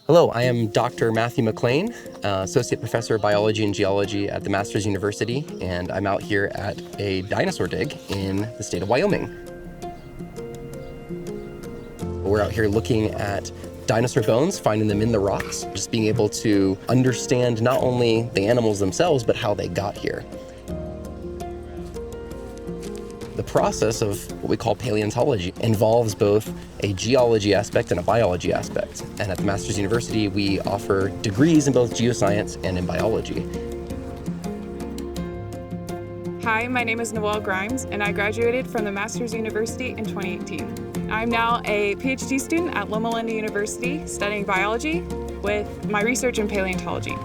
Hello, I am Dr. Matthew McLain, Associate Professor of Biology and Geology at the Masters University, and I'm out here at a dinosaur dig in the state of Wyoming. We're out here looking at dinosaur bones, finding them in the rocks, just being able to understand not only the animals themselves, but how they got here. The process of what we call paleontology involves both a geology aspect and a biology aspect. And at the Masters University, we offer degrees in both geoscience and in biology. Hi, my name is Noelle Grimes, and I graduated from the Masters University in 2018. I'm now a PhD student at Loma Linda University studying biology with my research in paleontology.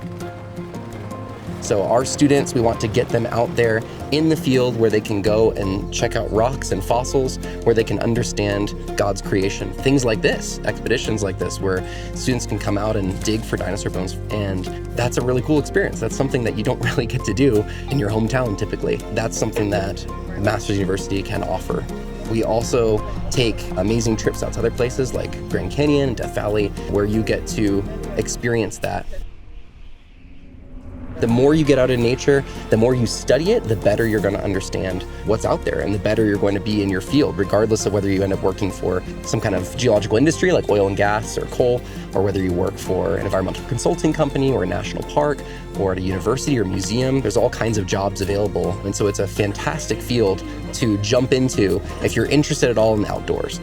So our students, we want to get them out there in the field where they can go and check out rocks and fossils, where they can understand God's creation. Things like this, expeditions like this, where students can come out and dig for dinosaur bones. And that's a really cool experience. That's something that you don't really get to do in your hometown typically. That's something that Masters University can offer. We also take amazing trips out to other places like Grand Canyon and Death Valley, where you get to experience that. The more you get out in nature, the more you study it, the better you're going to understand what's out there and the better you're going to be in your field, regardless of whether you end up working for some kind of geological industry like oil and gas or coal, or whether you work for an environmental consulting company or a national park or at a university or museum. There's all kinds of jobs available. And so it's a fantastic field to jump into if you're interested at all in the outdoors.